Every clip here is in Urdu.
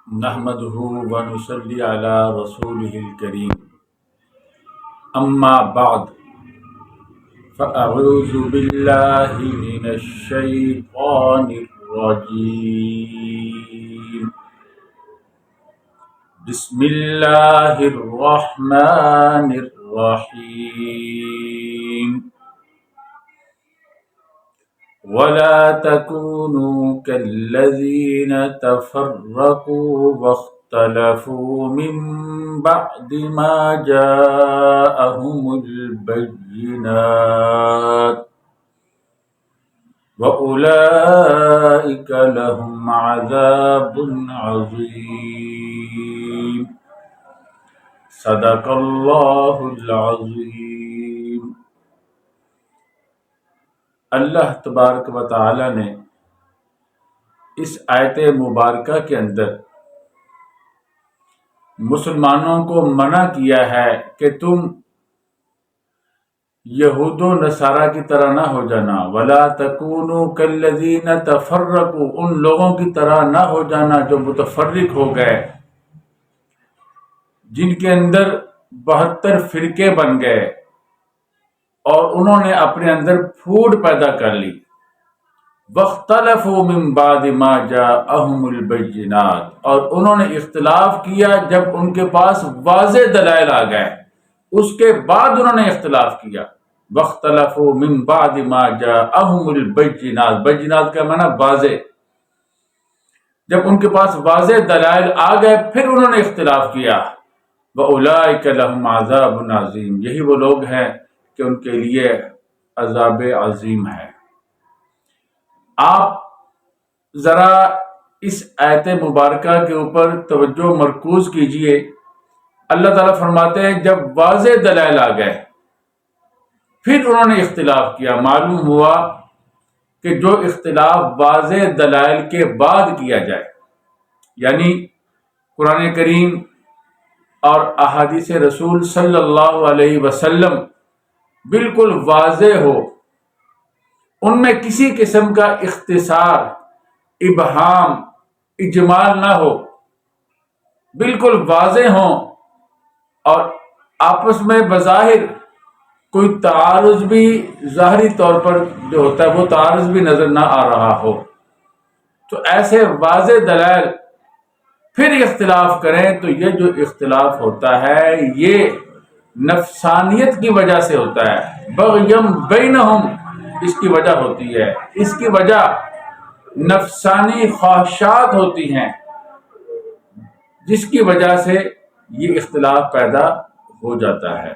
نحمده ونصلي على رسوله الكريم اما بعد فاعوذ بالله من الشيطان الرجيم بسم الله الرحمن الرحيم ولا تكونوا كالذين تفرقوا واختلفوا من بعد ما جاءهم البينات وأولئك لهم عذاب عظيم صدق الله العظيم۔ اللہ تبارک و تعالی نے اس آیت مبارکہ کے اندر مسلمانوں کو منع کیا ہے کہ تم یہود و نصارہ کی طرح نہ ہو جانا، ولا تکونوا کالذین تفرقوا، ان لوگوں کی طرح نہ ہو جانا جو متفرق ہو گئے، جن کے اندر 72 فرقے بن گئے اور انہوں نے اپنے اندر پھوٹ پیدا کر لی۔ وَاخْتَلَفُوا مِن بَعْدِ مَا جَاءَهُمُ الْبَيِّنَاتُ، اور انہوں نے اختلاف کیا جب ان کے پاس واضح دلائل آ گئے، اس کے بعد انہوں نے اختلاف کیا۔ وَاخْتَلَفُوا مِن بَعْدِ مَا جَاءَهُمُ الْبَيِّنَاتُ، بینات کا معنی واضح، جب ان کے پاس واضح دلائل آ گئے پھر انہوں نے اختلاف کیا۔ وَأُولَئِكَ لَهُمْ عَذَابٌ عَظِيمٌ، یہی وہ لوگ ہیں کہ ان کے لیے عذاب عظیم ہے۔ آپ ذرا اس آیت مبارکہ کے اوپر توجہ مرکوز کیجئے۔ اللہ تعالیٰ فرماتے ہیں جب واضح دلائل آ گئے پھر انہوں نے اختلاف کیا۔ معلوم ہوا کہ جو اختلاف واضح دلائل کے بعد کیا جائے، یعنی قرآن کریم اور احادیث رسول صلی اللہ علیہ وسلم بالکل واضح ہو، ان میں کسی قسم کا اختصار، ابہام، اجمال نہ ہو، بالکل واضح ہوں اور آپس میں بظاہر کوئی تعارض بھی ظاہری طور پر جو ہوتا ہے وہ تعارض بھی نظر نہ آ رہا ہو، تو ایسے واضح دلائل پھر اختلاف کریں تو یہ جو اختلاف ہوتا ہے یہ نفسانیت کی وجہ سے ہوتا ہے، بغیم بینہم، اس کی وجہ ہوتی ہے، اس کی وجہ نفسانی خواہشات ہوتی ہیں جس کی وجہ سے یہ اختلاف پیدا ہو جاتا ہے۔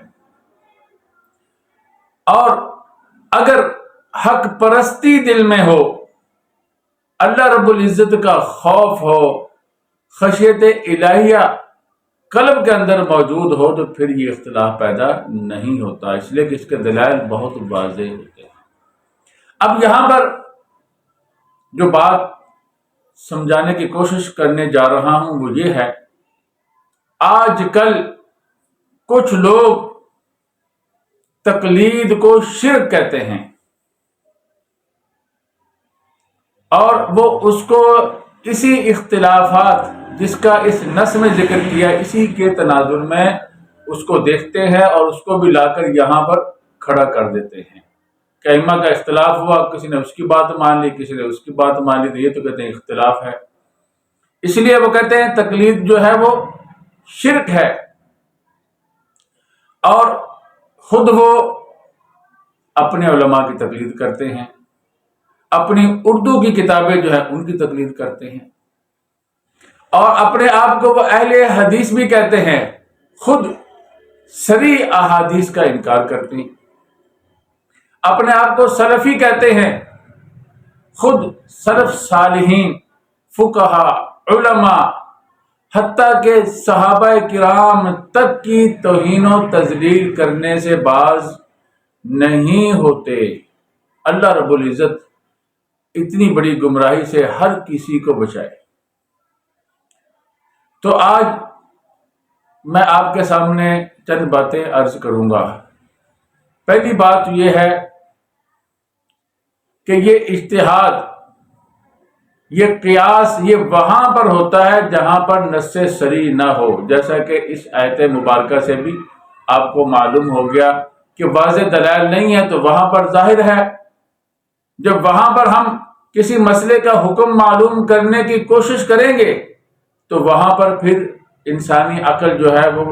اور اگر حق پرستی دل میں ہو، اللہ رب العزت کا خوف ہو، خشیت الہیہ قلب کے اندر موجود ہو تو پھر یہ اختلاف پیدا نہیں ہوتا، اس لیے کہ اس کے دلائل بہت واضح ہوتے ہیں۔ اب یہاں پر جو بات سمجھانے کی کوشش کرنے جا رہا ہوں وہ یہ ہے، آج کل کچھ لوگ تقلید کو شرک کہتے ہیں اور وہ اس کو اسی اختلافات جس کا اس نص میں ذکر کیا اسی کے تناظر میں اس کو دیکھتے ہیں اور اس کو بھی لا کر یہاں پر کھڑا کر دیتے ہیں کہ ائمہ کا اختلاف ہوا، کسی نے اس کی بات مان لی، کسی نے اس کی بات مان لی، تو یہ تو کہتے ہیں اختلاف ہے۔ اس لیے وہ کہتے ہیں تقلید جو ہے وہ شرک ہے، اور خود وہ اپنے علماء کی تقلید کرتے ہیں، اپنی اردو کی کتابیں جو ہیں ان کی تقلید کرتے ہیں، اور اپنے آپ کو وہ اہل حدیث بھی کہتے ہیں، خود صریح احادیث کا انکار کرتے ہیں، اپنے آپ کو سلفی کہتے ہیں، خود سلف صالحین، فقہا، علماء، حتیٰ کہ صحابہ کرام تک کی توہین و تذلیل کرنے سے باز نہیں ہوتے۔ اللہ رب العزت اتنی بڑی گمراہی سے ہر کسی کو بچائے۔ تو آج میں آپ کے سامنے چند باتیں عرض کروں گا۔ پہلی بات یہ ہے کہ یہ اجتہاد یہ قیاس یہ وہاں پر ہوتا ہے جہاں پر نص صریح نہ ہو، جیسا کہ اس آیت مبارکہ سے بھی آپ کو معلوم ہو گیا کہ واضح دلائل نہیں ہے تو وہاں پر ظاہر ہے۔ جب وہاں پر ہم کسی مسئلے کا حکم معلوم کرنے کی کوشش کریں گے تو وہاں پر پھر انسانی عقل جو ہے وہ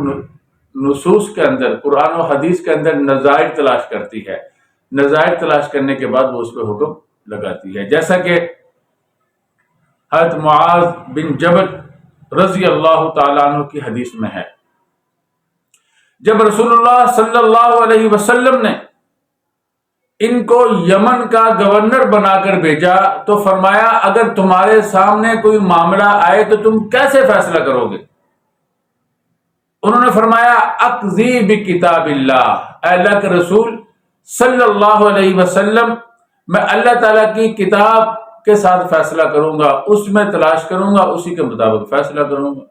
نصوص کے اندر، قرآن و حدیث کے اندر نظائر تلاش کرتی ہے، نظائر تلاش کرنے کے بعد وہ اس پہ حکم لگاتی ہے، جیسا کہ حضرت معاذ بن جبل رضی اللہ تعالیٰ عنہ کی حدیث میں ہے۔ جب رسول اللہ صلی اللہ علیہ وسلم نے ان کو یمن کا گورنر بنا کر بھیجا تو فرمایا اگر تمہارے سامنے کوئی معاملہ آئے تو تم کیسے فیصلہ کرو گے؟ انہوں نے فرمایا اقضی بکتاب اللہ، اے اللہ کے رسول صلی اللہ علیہ وسلم، میں اللہ تعالیٰ کی کتاب کے ساتھ فیصلہ کروں گا، اس میں تلاش کروں گا، اسی کے مطابق فیصلہ کروں گا۔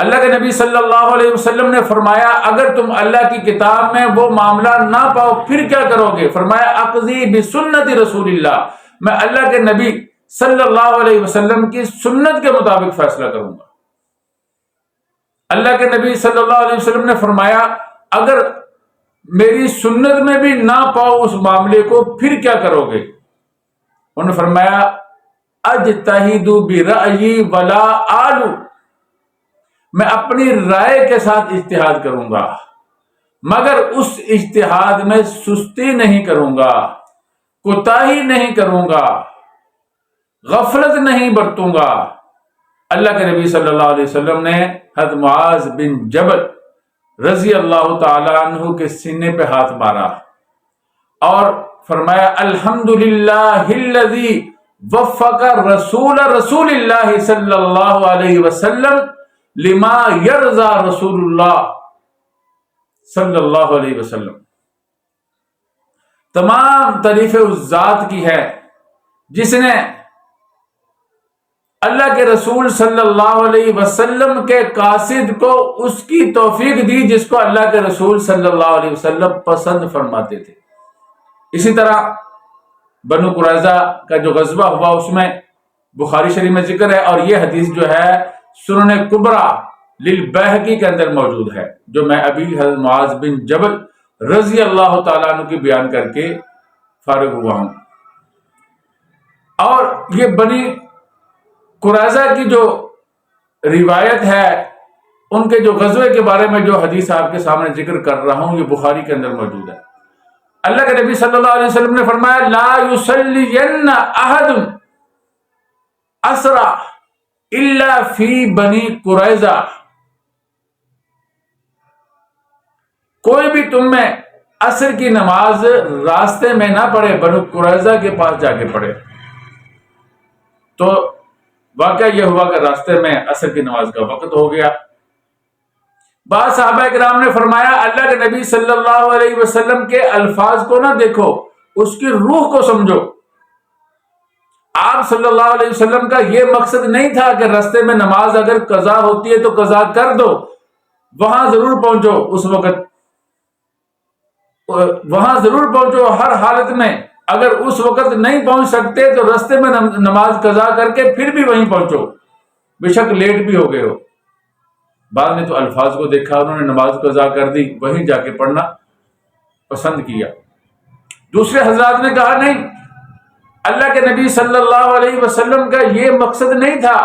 اللہ کے نبی صلی اللہ علیہ وسلم نے فرمایا اگر تم اللہ کی کتاب میں وہ معاملہ نہ پاؤ پھر کیا کرو گے؟ فرمایا اقضی بسنت رسول اللہ، میں اللہ کے نبی صلی اللہ علیہ وسلم کی سنت کے مطابق فیصلہ کروں گا۔ اللہ کے نبی صلی اللہ علیہ وسلم نے فرمایا اگر میری سنت میں بھی نہ پاؤ اس معاملے کو پھر کیا کرو گے؟ انہوں نے فرمایا اجتہد برأیی ولا آلو، میں اپنی رائے کے ساتھ اجتہاد کروں گا مگر اس اجتہاد میں سستی نہیں کروں گا، کوتاہی نہیں کروں گا، غفلت نہیں برتوں گا۔ اللہ کے نبی صلی اللہ علیہ وسلم نے حضرت معاذ بن جبل رضی اللہ تعالی عنہ کے سینے پہ ہاتھ مارا اور فرمایا الحمدللہ الذی وفق رسول اللہ صلی اللہ علیہ وسلم لما یرضا رسول اللہ صلی اللہ علیہ وسلم۔ تمام تعریف اس ذات کی ہے جس نے اللہ کے رسول صلی اللہ علیہ وسلم کے قاصد کو اس کی توفیق دی جس کو اللہ کے رسول صلی اللہ علیہ وسلم پسند فرماتے تھے۔ اسی طرح بنو قریظہ کا جو غزوہ ہوا اس میں بخاری شریف میں ذکر ہے اور یہ حدیث جو ہے سنن کبریٰ للبیہقی کے اندر موجود ہے جو میں ابھی حضرت معاذ بن جبل رضی اللہ تعالیٰ عنہ کی بیان کر کے فارغ ہوا ہوں۔ اور یہ بنی قریظہ کی جو روایت ہے ان کے جو غزوے کے بارے میں جو حدیث آپ کے سامنے ذکر کر رہا ہوں یہ بخاری کے اندر موجود ہے۔ اللہ کے نبی صلی اللہ علیہ وسلم نے فرمایا لا یصلین احد اسرا الا فی بنی قریظہ، کوئی بھی تم میں عصر کی نماز راستے میں نہ پڑھے، بنو قریظہ کے پاس جا کے پڑھے۔ تو واقعہ یہ ہوا کہ راستے میں عصر کی نماز کا وقت ہو گیا۔ بعض صحابہ کرام نے فرمایا اللہ کے نبی صلی اللہ علیہ وسلم کے الفاظ کو نہ دیکھو، اس کی روح کو سمجھو۔ آپ صلی اللہ علیہ وسلم کا یہ مقصد نہیں تھا کہ راستے میں نماز اگر قضا ہوتی ہے تو قضا کر دو، وہاں ضرور پہنچو، اس وقت وہاں ضرور پہنچو ہر حالت میں، اگر اس وقت نہیں پہنچ سکتے تو راستے میں نماز قضا کر کے پھر بھی وہیں پہنچو، بے شک لیٹ بھی ہو گئے ہو۔ بعد میں تو الفاظ کو دیکھا، انہوں نے نماز قضا کر دی، وہیں جا کے پڑھنا پسند کیا۔ دوسرے حضرات نے کہا نہیں، اللہ کے نبی صلی اللہ علیہ وسلم کا یہ مقصد نہیں تھا،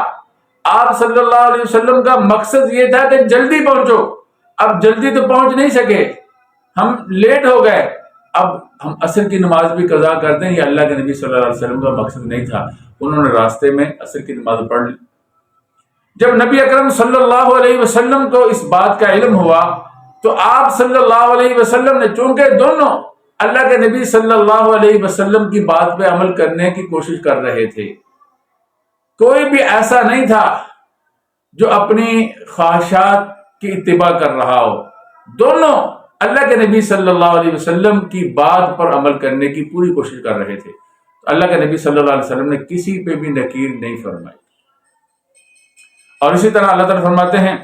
آپ صلی اللہ علیہ وسلم کا مقصد یہ تھا کہ جلدی پہنچو، اب جلدی تو پہنچ نہیں سکے، ہم لیٹ ہو گئے، اب ہم عصر کی نماز بھی قضا کر دیں، یہ اللہ کے نبی صلی اللہ علیہ وسلم کا مقصد نہیں تھا۔ انہوں نے راستے میں عصر کی نماز پڑھ لی۔ جب نبی اکرم صلی اللہ علیہ وسلم کو اس بات کا علم ہوا تو آپ صلی اللہ علیہ وسلم نے، چونکہ دونوں اللہ کے نبی صلی اللہ علیہ وسلم کی بات پہ عمل کرنے کی کوشش کر رہے تھے، کوئی بھی ایسا نہیں تھا جو اپنی خواہشات کی اتباع کر رہا ہو، دونوں اللہ کے نبی صلی اللہ علیہ وسلم کی بات پر عمل کرنے کی پوری کوشش کر رہے تھے۔ اللہ کے نبی صلی اللہ علیہ وسلم نے کسی پہ بھی نکیر نہیں فرمائی۔ اور اسی طرح اللہ تعالیٰ فرماتے ہیں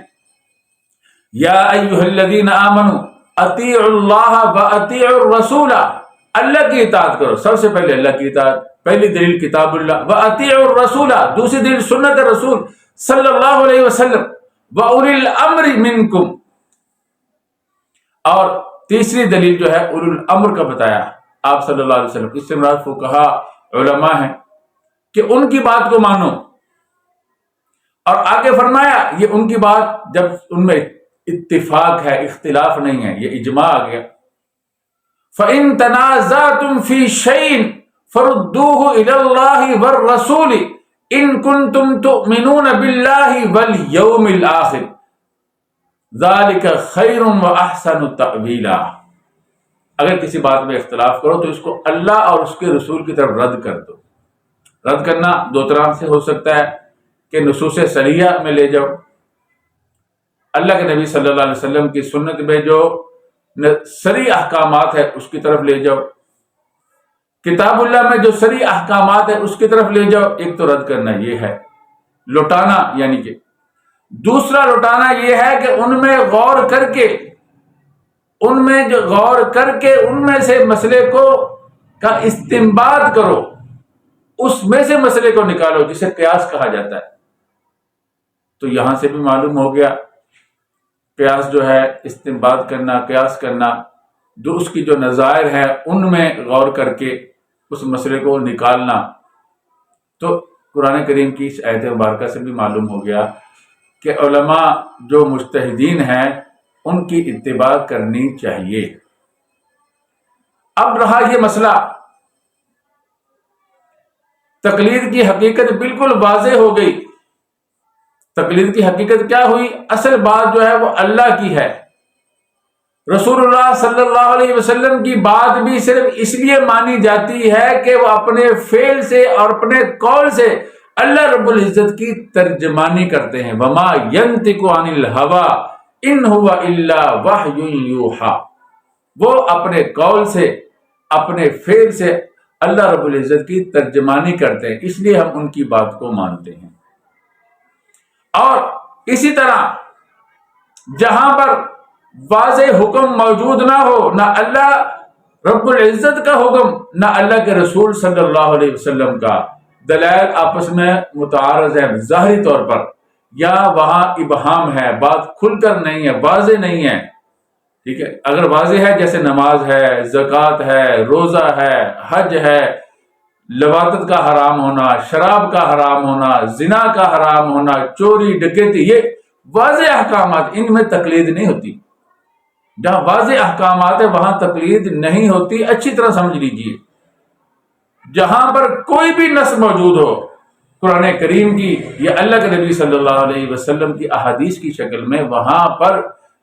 یا ایھا الذین آمنوا اطیعوا اللہ واطیعوا الرسول اللہ کی اطاعت کرو. سب سے پہلے اللہ کی اطاعت. پہلی دلیل کتاب اللہ. وَأَطِيعُوا الرَّسُولَ, دوسری دلیل سنت رسول صلی اللہ علیہ وسلم. وَأُولِي الْأَمْرِ مِنْكُمْ, اور تیسری دلیل جو ہے اولو الامر کا بتایا آپ صلی اللہ علیہ وسلم. اس سے مراد فقہا علماء ہیں کہ ان کی بات کو مانو. اور آگے فرمایا یہ ان کی بات جب ان میں اتفاق ہے, اختلاف نہیں ہے, یہ اجماع آ گیا. فَإِن تَنَازَعْتُمْ فِي شَيْءٍ فَرُدُّوهُ إِلَى اللَّهِ وَالرَّسُولِ إِن كُنتُمْ تُؤْمِنُونَ بِاللَّهِ وَالْيَوْمِ الْآخِرِ ذَلِكَ خَيْرٌ وَأَحْسَنُ تَأْوِيلًا. اگر کسی بات میں اختلاف کرو تو اس کو اللہ اور اس کے رسول کی طرف رد کر دو. رد کرنا دو طرح سے ہو سکتا ہے کہ نصوص صریحہ میں لے جاؤ, اللہ کے نبی صلی اللہ علیہ وسلم کی سنت میں جو صریح احکامات ہے اس کی طرف لے جاؤ, کتاب اللہ میں جو صریح احکامات ہے اس کی طرف لے جاؤ. ایک تو رد کرنا یہ ہے لوٹانا, یعنی کہ دوسرا لوٹانا یہ ہے کہ ان میں غور کر کے ان میں سے مسئلے کو کا استنباط کرو, اس میں سے مسئلے کو نکالو جسے قیاس کہا جاتا ہے. تو یہاں سے بھی معلوم ہو گیا قیاس جو ہے استنباط کرنا, قیاس کرنا, جو اس کی جو نظائر ہیں ان میں غور کر کے اس مسئلے کو نکالنا. تو قرآن کریم کی اس آیت مبارکہ سے بھی معلوم ہو گیا کہ علماء جو مجتہدین ہیں ان کی اتباع کرنی چاہیے. اب رہا یہ مسئلہ, تقلید کی حقیقت بالکل واضح ہو گئی. تقلید کی حقیقت کیا ہوئی؟ اصل بات جو ہے وہ اللہ کی ہے. رسول اللہ صلی اللہ علیہ وسلم کی بات بھی صرف اس لیے مانی جاتی ہے کہ وہ اپنے فعل سے اور اپنے قول سے اللہ رب العزت کی ترجمانی کرتے ہیں. وما ينطق عن الهوى ان هو الا وحی یوحی. وہ اپنے قول سے اپنے فعل سے اللہ رب العزت کی ترجمانی کرتے ہیں, اس لیے ہم ان کی بات کو مانتے ہیں. اور اسی طرح جہاں پر واضح حکم موجود نہ ہو, نہ اللہ رب العزت کا حکم نہ اللہ کے رسول صلی اللہ علیہ وسلم کا, دلائل آپس میں متعارض ہے ظاہری طور پر, یا وہاں ابہام ہے, بات کھل کر نہیں ہے, واضح نہیں ہے. ٹھیک ہے, اگر واضح ہے جیسے نماز ہے, زکوٰۃ ہے, روزہ ہے, حج ہے, لواطت کا حرام ہونا, شراب کا حرام ہونا, زنا کا حرام ہونا, چوری ڈکیتی, یہ واضح احکامات, ان میں تقلید نہیں ہوتی. جہاں واضح احکامات ہے وہاں تقلید نہیں ہوتی. اچھی طرح سمجھ لیجئے, جہاں پر کوئی بھی نص موجود ہو قرآن کریم کی یا اللہ کے نبی صلی اللہ علیہ وسلم کی احادیث کی شکل میں, وہاں پر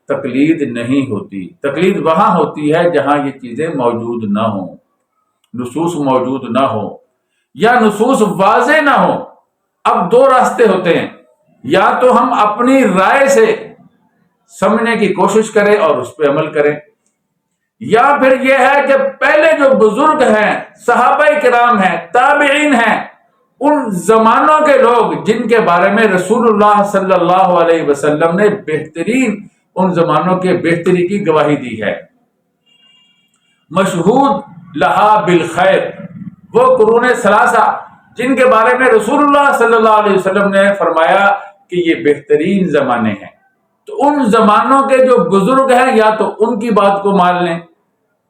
تقلید نہیں ہوتی. تقلید وہاں ہوتی ہے جہاں یہ چیزیں موجود نہ ہوں, نصوص موجود نہ ہو یا نصوص واضح نہ ہو. اب دو راستے ہوتے ہیں, یا تو ہم اپنی رائے سے سمجھنے کی کوشش کریں اور اس پہ عمل کریں, یا پھر یہ ہے کہ پہلے جو بزرگ ہیں, صحابہ کرام ہیں, تابعین ہیں, ان زمانوں کے لوگ جن کے بارے میں رسول اللہ صلی اللہ علیہ وسلم نے بہترین, ان زمانوں کے بہتری کی گواہی دی ہے. مشہود لہا بالخیر, وہ قرون ثلاثہ جن کے بارے میں رسول اللہ صلی اللہ علیہ وسلم نے فرمایا کہ یہ بہترین زمانے ہیں. تو ان زمانوں کے جو بزرگ ہیں یا تو ان کی بات کو مان لیں,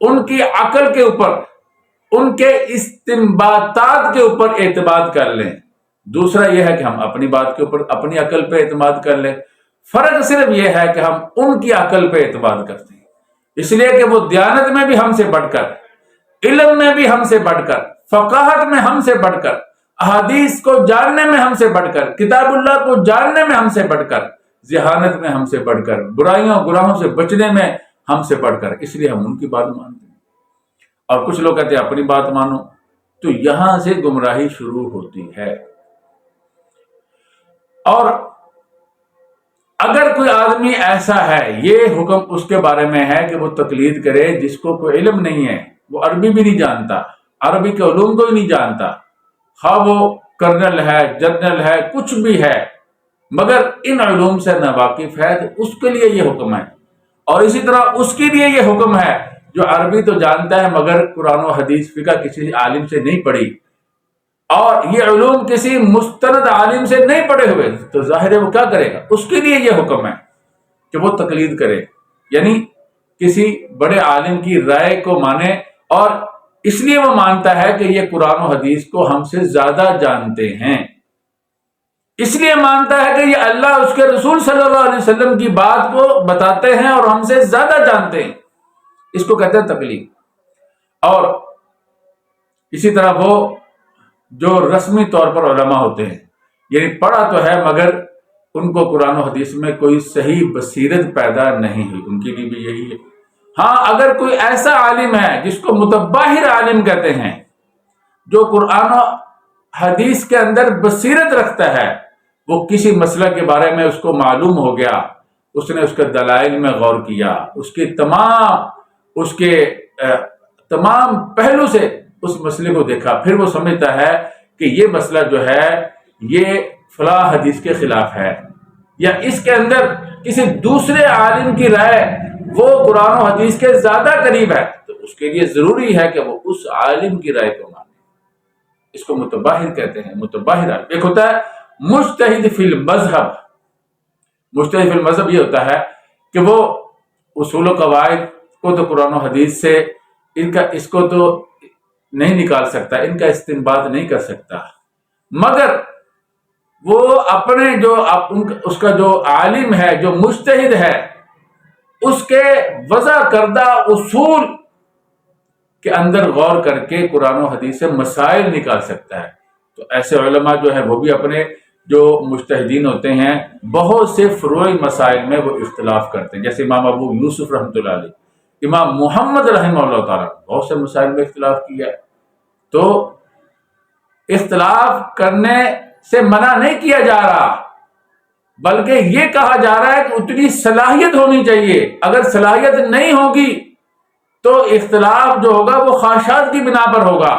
ان کی عقل کے اوپر, ان کے استنباطات کے اوپر اعتماد کر لیں. دوسرا یہ ہے کہ ہم اپنی بات کے اوپر اپنی عقل پہ اعتماد کر لیں. فرق صرف یہ ہے کہ ہم ان کی عقل پہ اعتماد کرتے ہیں, اس لیے کہ وہ دیانت میں بھی ہم سے بڑھ کر, علم میں بھی ہم سے بڑھ کر, فقاہت میں ہم سے بڑھ کر, احادیث کو جاننے میں ہم سے بڑھ کر, کتاب اللہ کو جاننے میں ہم سے بڑھ کر, ذہانت میں ہم سے بڑھ کر, برائیوں گناہوں سے بچنے میں ہم سے بڑھ کر, اس لیے ہم ان کی بات مانتے ہیں. اور کچھ لوگ کہتے ہیں اپنی بات مانو. تو یہاں سے گمراہی شروع ہوتی ہے. اور اگر کوئی آدمی ایسا ہے, یہ حکم اس کے بارے میں ہے کہ وہ تقلید کرے جس کو کوئی علم نہیں ہے, وہ عربی بھی نہیں جانتا, عربی کے علوم کو ہی نہیں جانتا, خواہ وہ کرنل ہے, جنرل ہے, کچھ بھی ہے, مگر ان علوم سے ناواقف ہے, تو اس کے لیے یہ حکم ہے. اور اسی طرح اس کے لیے یہ حکم ہے جو عربی تو جانتا ہے مگر قرآن و حدیث فقہ کسی عالم سے نہیں پڑھی اور یہ علوم کسی مستند عالم سے نہیں پڑھے ہوئے، تو ظاہر ہے وہ کیا کرے گا؟ اس کے لیے یہ حکم ہے کہ وہ تقلید کرے، یعنی کسی بڑے عالم کی رائے کو مانے، اور اس لیے وہ مانتا ہے کہ یہ قرآن و حدیث کو ہم سے زیادہ جانتے ہیں، اس لیے مانتا ہے کہ یہ اللہ اس کے رسول صلی اللہ علیہ وسلم کی بات کو بتاتے ہیں اور ہم سے زیادہ جانتے ہیں، اس کو کہتے ہیں تقلید۔ اور اسی طرح وہ جو رسمی طور پر علماء ہوتے ہیں، یعنی پڑھا تو ہے مگر ان کو قرآن و حدیث میں کوئی صحیح بصیرت پیدا نہیں ہوئی، ان کے لیے بھی یہی ہے۔ ہاں اگر کوئی ایسا عالم ہے جس کو متباہر عالم کہتے ہیں، جو قرآن و حدیث کے اندر بصیرت رکھتا ہے، وہ کسی مسئلہ کے بارے میں اس کو معلوم ہو گیا، اس نے اس کے دلائل میں غور کیا، اس کے تمام پہلو سے اس مسئلے کو دیکھا، پھر وہ سمجھتا ہے کہ یہ مسئلہ جو ہے یہ فلاں حدیث کے خلاف ہے، یا اس کے اندر کسی دوسرے عالم کی رائے وہ قرآن و حدیث کے زیادہ قریب ہے، تو اس کے لیے ضروری ہے کہ وہ اس عالم کی رائے کو مانے۔ اس کو متباہر کہتے ہیں، متباہر عالم۔ ایک ہوتا ہے مجتہد فی المذہب، مجتہد فی المذہب یہ ہوتا ہے کہ وہ اصول و قواعد کو تو قرآن و حدیث سے اس کو تو نہیں نکال سکتا، ان کا استنباط نہیں کر سکتا، مگر وہ اپنے اس کا جو عالم ہے، جو مجتہد ہے، اس کے وضع کردہ اصول کے اندر غور کر کے قرآن و حدیث سے مسائل نکال سکتا ہے۔ تو ایسے علماء جو ہے وہ بھی اپنے جو مجتہدین ہوتے ہیں بہت سے فروعی مسائل میں وہ اختلاف کرتے ہیں، جیسے امام ابو یوسف رحمۃ اللہ علیہ، امام محمد رحمہ اللہ تعالیٰ بہت سے مسائل میں اختلاف کیا ہے۔ تو اختلاف کرنے سے منع نہیں کیا جا رہا، بلکہ یہ کہا جا رہا ہے کہ اتنی صلاحیت ہونی چاہیے، اگر صلاحیت نہیں ہوگی تو اختلاف جو ہوگا وہ خواہشات کی بنا پر ہوگا،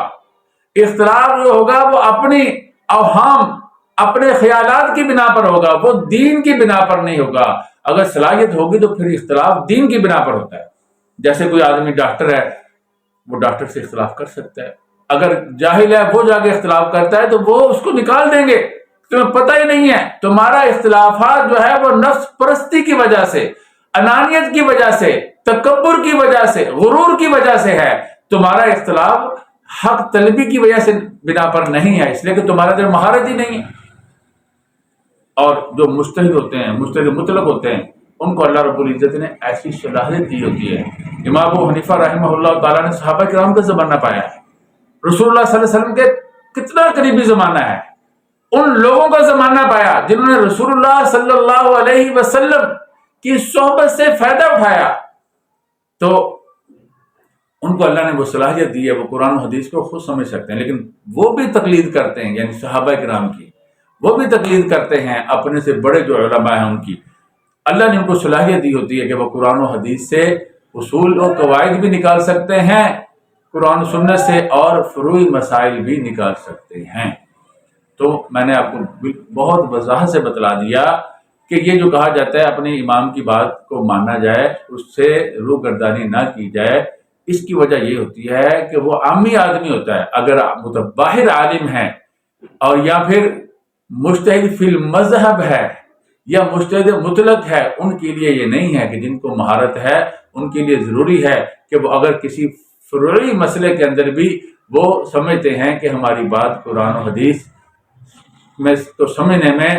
اختلاف جو ہوگا وہ اپنی اوہام، اپنے خیالات کی بنا پر ہوگا، وہ دین کی بنا پر نہیں ہوگا۔ اگر صلاحیت ہوگی تو پھر اختلاف دین کی بنا پر ہوتا ہے۔ جیسے کوئی آدمی ڈاکٹر ہے، وہ ڈاکٹر سے اختلاف کر سکتا ہے، اگر جاہل ہے وہ جا کے اختلاف کرتا ہے تو وہ اس کو نکال دیں گے، تمہیں پتہ ہی نہیں ہے۔ تمہارا اختلافات جو ہے وہ نفس پرستی کی وجہ سے، انانیت کی وجہ سے، تکبر کی وجہ سے، غرور کی وجہ سے ہے، تمہارا اختلاف حق طلبی کی وجہ سے بنا پر نہیں ہے، اس لیے کہ تمہارے اندر مہارت ہی نہیں ہے۔ اور جو مجتہد ہوتے ہیں، مجتہد مطلق ہوتے ہیں، ان کو اللہ رب العزت نے ایسی صلاحیت دی ہوتی ہے۔ امام ابو حنیفہ رحمہ اللہ تعالیٰ نے صحابہ کرام کا زمانہ پایا ہے، رسول اللہ صلی اللہ علیہ وسلم کے کتنا قریبی زمانہ ہے، ان لوگوں کا زمانہ پایا جنہوں نے رسول اللہ صلی اللہ علیہ وسلم کی صحبت سے فائدہ اٹھایا، تو ان کو اللہ نے وہ صلاحیت دی ہے، وہ قرآن و حدیث کو خود سمجھ سکتے ہیں، لیکن وہ بھی تقلید کرتے ہیں، یعنی صحابہ کرام کی وہ بھی تقلید کرتے ہیں اپنے سے بڑے جو علماء ہیں ان کی۔ اللہ نے ان کو صلاحیت دی ہوتی ہے کہ وہ قرآن و حدیث سے اصول و قواعد بھی نکال سکتے ہیں، قرآن و سنت سے، اور فروعی مسائل بھی نکال سکتے ہیں۔ تو میں نے آپ کو بہت وضاحت سے بتلا دیا کہ یہ جو کہا جاتا ہے اپنے امام کی بات کو مانا جائے، اس سے روگردانی نہ کی جائے، اس کی وجہ یہ ہوتی ہے کہ وہ عامی آدمی ہوتا ہے۔ اگر متباہر عالم ہے اور یا پھر مجتہد فی المذہب ہے یا مجتہد مطلق ہے، ان کے لیے یہ نہیں ہے کہ جن کو مہارت ہے ان کے لیے ضروری ہے کہ وہ اگر کسی فروعی مسئلے کے اندر بھی وہ سمجھتے ہیں کہ ہماری بات قرآن و حدیث میں تو سمجھنے میں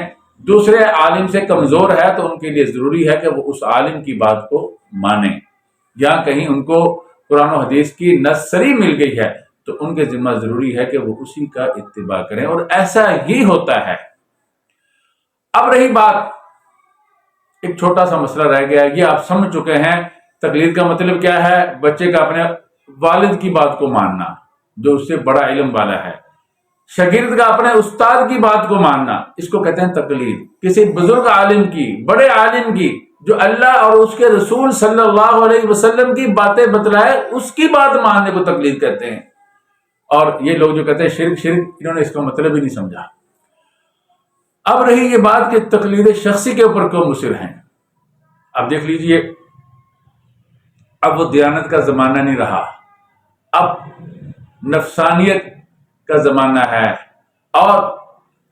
دوسرے عالم سے کمزور ہے، تو ان کے لیے ضروری ہے کہ وہ اس عالم کی بات کو مانیں، یا کہیں ان کو قرآن و حدیث کی نص صریح مل گئی ہے تو ان کے ذمہ ضروری ہے کہ وہ اسی کا اتباع کریں، اور ایسا ہی ہوتا ہے۔ اب رہی بات، ایک چھوٹا سا مسئلہ رہ گیا، یہ آپ سمجھ چکے ہیں تقلید کا مطلب کیا ہے، بچے کا اپنے والد کی بات کو ماننا جو اس سے بڑا علم والا ہے، شاگرد کا اپنے استاد کی بات کو ماننا، اس کو کہتے ہیں تقلید۔ کسی بزرگ عالم کی، بڑے عالم کی، جو اللہ اور اس کے رسول صلی اللہ علیہ وسلم کی باتیں بتلائے، اس کی بات ماننے کو تقلید کہتے ہیں۔ اور یہ لوگ جو کہتے ہیں شرک، انہوں نے اس کا مطلب ہی نہیں سمجھا۔ اب رہی یہ بات کہ تقلید شخصی کے اوپر کیوں مصر ہیں۔ اب دیکھ لیجئے، اب وہ دیانت کا زمانہ نہیں رہا، اب نفسانیت کا زمانہ ہے، اور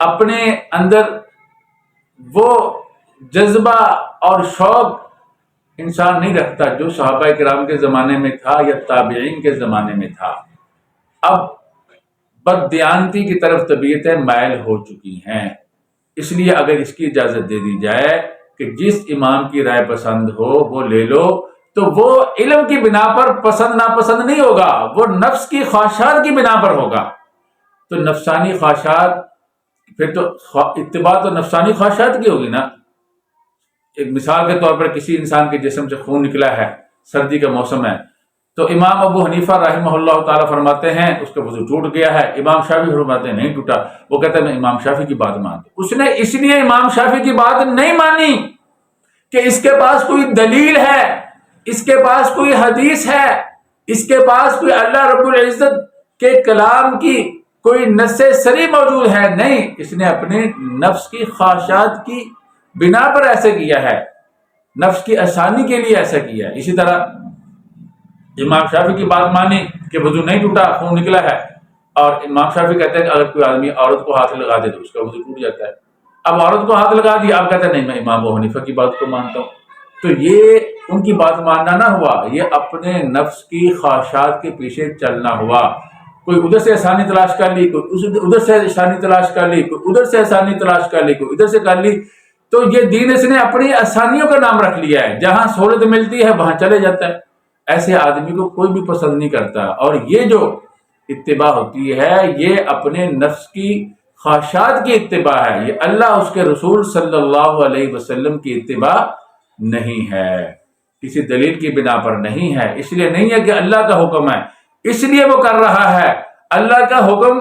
اپنے اندر وہ جذبہ اور شوق انسان نہیں رکھتا جو صحابہ کرام کے زمانے میں تھا یا تابعین کے زمانے میں تھا۔ اب بد دیانتی کی طرف طبیعتیں مائل ہو چکی ہیں۔ اس لیے اگر اس کی اجازت دے دی جائے کہ جس امام کی رائے پسند ہو وہ لے لو، تو وہ علم کی بنا پر پسند ناپسند نہیں ہوگا، وہ نفس کی خواہشات کی بنا پر ہوگا۔ تو نفسانی خواہشات، پھر تو اتباع تو نفسانی خواہشات کی ہوگی نا۔ ایک مثال کے طور پر کسی انسان کے جسم سے خون نکلا ہے، سردی کا موسم ہے، تو امام ابو حنیفہ رحمہ اللہ تعالیٰ فرماتے ہیں اس کا وضو ٹوٹ گیا ہے، امام شافعی فرماتے ہیں نہیں ٹوٹا۔ وہ کہتا ہے میں امام شافعی کی بات مانتا ہوں۔ اس نے اس لیے امام شافعی کی بات نہیں مانی کہ اس کے پاس کوئی دلیل ہے، اس کے پاس کوئی حدیث ہے، اس کے پاس کوئی اللہ رب العزت کے کلام کی کوئی نص صریح موجود ہے، نہیں، اس نے اپنے نفس کی خواہشات کی بنا پر ایسے کیا ہے، نفس کی آسانی کے لیے ایسا کیا ہے۔ اسی طرح امام شافعی کی بات مانی کہ وضو نہیں ٹوٹا، خون نکلا ہے، اور امام شافعی کہتے ہیں کہ اگر کوئی آدمی عورت کو ہاتھ لگا دے تو اس کا وضو ٹوٹ جاتا ہے۔ اب عورت کو ہاتھ لگا دیا، اب کہتے ہیں نہیں میں امام ابو حنیفہ کی بات کو مانتا ہوں۔ تو یہ ان کی بات ماننا نہ ہوا، یہ اپنے نفس کی خواہشات کے پیچھے چلنا ہوا۔ کوئی ادھر سے آسانی تلاش کر لی، کوئی ادھر سے آسانی تلاش کر لی، کوئی ادھر سے آسانی تلاش کر لی، کوئی ادھر سے کر لی۔ تو یہ دین اس نے اپنی آسانیوں کا نام رکھ لیا ہے، جہاں سہولت ملتی ہے وہاں چلے جاتا ہے۔ ایسے آدمی کو کوئی بھی پسند نہیں کرتا، اور یہ جو اتباع ہوتی ہے یہ اپنے نفس کی خواہشات کی اتباع ہے، یہ اللہ اس کے رسول صلی اللہ علیہ وسلم کی اتباع نہیں ہے، کسی دلیل کی بنا پر نہیں ہے۔ اس لیے نہیں ہے کہ اللہ کا حکم ہے اس لیے وہ کر رہا ہے، اللہ کا حکم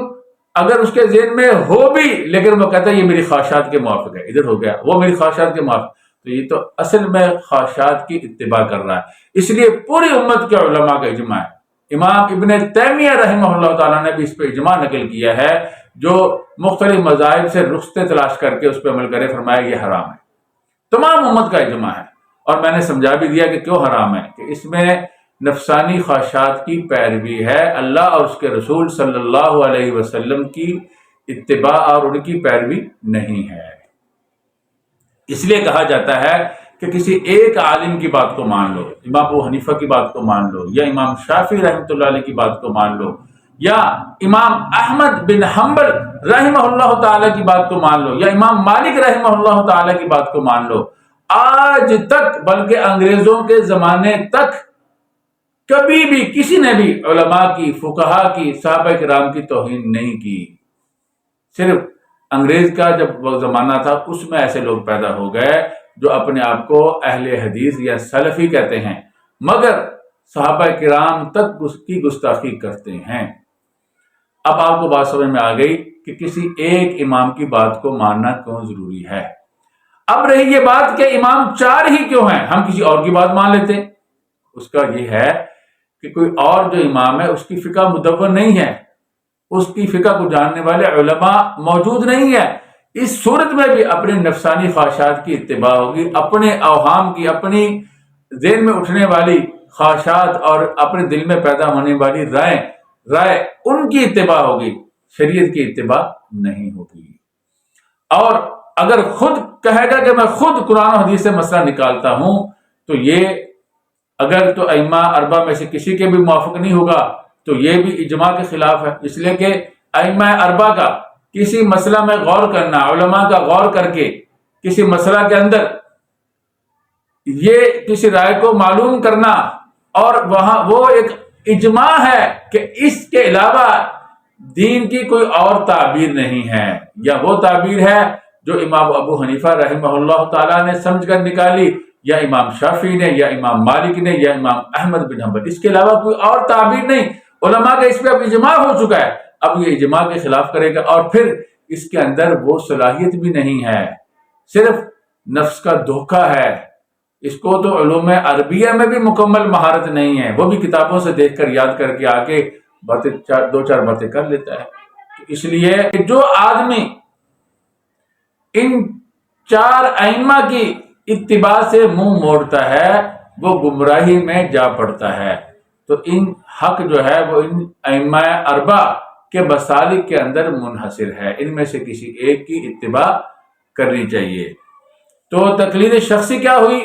اگر اس کے ذہن میں ہو بھی لیکن وہ کہتا ہے یہ میری خواہشات کے موافق ہے، ادھر ہو گیا، وہ میری خواہشات کے موافق، تو یہ تو اصل میں خواہشات کی اتباع کر رہا ہے۔ اس لیے پوری امت کے علماء کا اجماع ہے، امام ابن تیمیہ رحمہ اللہ تعالیٰ نے بھی اس پہ اجماع نقل کیا ہے، جو مختلف مذاہب سے رخصتیں تلاش کر کے اس پہ عمل کرے، فرمایا یہ حرام ہے، تمام امت کا اجماع ہے۔ اور میں نے سمجھا بھی دیا کہ کیوں حرام ہے، کہ اس میں نفسانی خواہشات کی پیروی ہے، اللہ اور اس کے رسول صلی اللہ علیہ وسلم کی اتباع اور ان کی پیروی نہیں ہے۔ اس لیے کہا جاتا ہے کہ کسی ایک عالم کی بات کو مان لو، امام ابو حنیفہ کی بات کو مان لو، یا امام شافعی رحمۃ اللہ علیہ کی بات کو مان لو، یا امام احمد بن حنبل رحمہ اللہ تعالیٰ کی بات کو مان لو، یا امام مالک رحمہ اللہ تعالیٰ کی بات کو مان لو۔ آج تک بلکہ انگریزوں کے زمانے تک کبھی بھی کسی نے بھی علماء کی، فقہاء کی، صحابہ کرام کی توہین نہیں کی۔ صرف انگریز کا جب وہ زمانہ تھا اس میں ایسے لوگ پیدا ہو گئے جو اپنے آپ کو اہل حدیث یا سلفی کہتے ہیں، مگر صحابہ کرام تک اس کی گستاخی کرتے ہیں۔ اب آپ کو بات سمجھ میں آ گئی کہ کسی ایک امام کی بات کو ماننا کیوں ضروری ہے۔ اب رہی یہ بات کہ امام چار ہی کیوں ہیں، ہم کسی اور کی بات مان لیتے ہیں۔ اس کا یہ ہے کہ کوئی اور جو امام ہے اس کی فقہ مدون نہیں ہے، اس کی فقہ کو جاننے والے علماء موجود نہیں ہے۔ اس صورت میں بھی اپنے نفسانی خواہشات کی اتباع ہوگی، اپنے اوہام کی، اپنی ذہن میں اٹھنے والی خواہشات اور اپنے دل میں پیدا ہونے والی رائے ان کی اتباع ہوگی، شریعت کی اتباع نہیں ہوگی۔ اور اگر خود کہے گا کہ میں خود قرآن و حدیث سے مسئلہ نکالتا ہوں، تو یہ اگر تو ائمہ اربعہ میں سے کسی کے بھی موافق نہیں ہوگا تو یہ بھی اجماع کے خلاف ہے، اس لیے کہ ائمہ اربعہ کا کسی مسئلہ میں غور کرنا، علماء کا غور کر کے کسی مسئلہ کے اندر یہ کسی رائے کو معلوم کرنا، اور وہاں وہ ایک اجماع ہے کہ اس کے علاوہ دین کی کوئی اور تعبیر نہیں ہے، یا وہ تعبیر ہے جو امام ابو حنیفہ رحمہ اللہ تعالیٰ نے سمجھ کر نکالی، یا امام شافعی نے، یا امام مالک نے، یا امام احمد بن حنبل، اس کے علاوہ کوئی اور تعبیر نہیں۔ علماء کا اس پہ اب اجماع ہو چکا ہے، اب یہ اجماع کے خلاف کرے گا، اور پھر اس کے اندر وہ صلاحیت بھی نہیں ہے، صرف نفس کا دھوکہ ہے۔ اس کو تو علوم عربیہ میں بھی مکمل مہارت نہیں ہے، وہ بھی کتابوں سے دیکھ کر یاد کر کے آگے باتیں دو چار باتیں کر لیتا ہے۔ اس لیے جو آدمی ان چار ائمہ کی اتباع سے منہ موڑتا ہے وہ گمراہی میں جا پڑتا ہے۔ تو ان حق جو ہے وہ ان ائمہ اربع کے مسالک کے اندر منحصر ہے، ان میں سے کسی ایک کی اتباع کرنی چاہیے۔ تو تقلید شخصی کیا ہوئی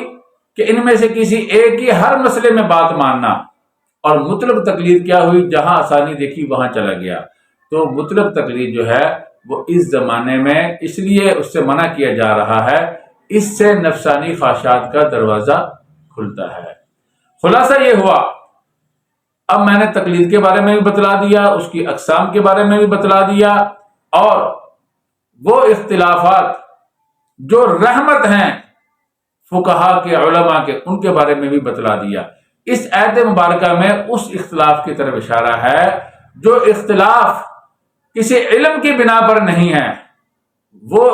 کہ ان میں سے کسی ایک کی ہر مسئلے میں بات ماننا، اور مطلق تقلید کیا ہوئی، جہاں آسانی دیکھی وہاں چلا گیا۔ تو مطلق تقلید جو ہے وہ اس زمانے میں اس لیے اس سے منع کیا جا رہا ہے، اس سے نفسانی خواہشات کا دروازہ کھلتا ہے۔ خلاصہ یہ ہوا، اب میں نے تقلید کے بارے میں بھی بتلا دیا، اس کی اقسام کے بارے میں بھی بتلا دیا، اور وہ اختلافات جو رحمت ہیں فقہا کے، علماء کے، ان کے بارے میں بھی بتلا دیا۔ اس آیت مبارکہ میں اس اختلاف کی طرف اشارہ ہے جو اختلاف کسی علم کی بنا پر نہیں ہے، وہ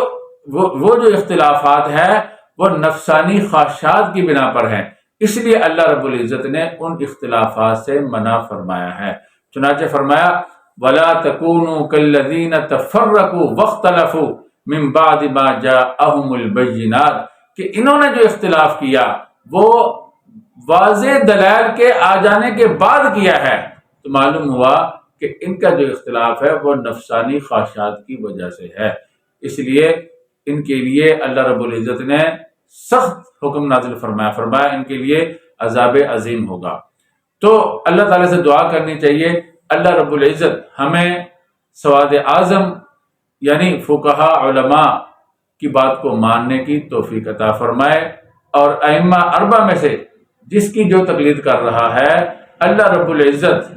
جو اختلافات ہے وہ نفسانی خواہشات کی بنا پر ہیں، اس لیے اللہ رب العزت نے ان اختلافات سے منع فرمایا ہے۔ چنانچہ فرمایا وَلَا تَكُونُوا كَالَّذِينَ تَفَرَّقُوا وَاخْتَلَفُوا مِن بَعْدِ مَا جَاءَهُمُ الْبَيِّنَاتُ، کہ انہوں نے جو اختلاف کیا وہ واضح دلائل کے آ جانے کے بعد کیا ہے، تو معلوم ہوا کہ ان کا جو اختلاف ہے وہ نفسانی خواہشات کی وجہ سے ہے، اس لیے ان کے لیے اللہ رب العزت نے سخت حکم نازل فرمایا ان کے لیے عذاب عظیم ہوگا۔ تو اللہ تعالیٰ سے دعا کرنی چاہیے اللہ رب العزت ہمیں سواد اعظم یعنی فقہا علماء کی بات کو ماننے کی توفیق عطا فرمائے، اور ائمہ اربع میں سے جس کی جو تقلید کر رہا ہے اللہ رب العزت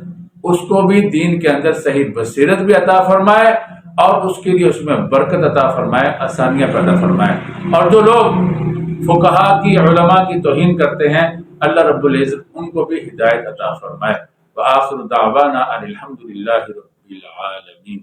اس کو بھی دین کے اندر صحیح بصیرت بھی عطا فرمائے، اور اس کے لیے اس میں برکت عطا فرمائے، آسانیاں پیدا فرمائے۔ اور جو لوگ فقہا کی، علماء کی توہین کرتے ہیں اللہ رب العزت ان کو بھی ہدایت عطا فرمائے۔ وآخر دعوانا ان الحمد للہ رب العالمین۔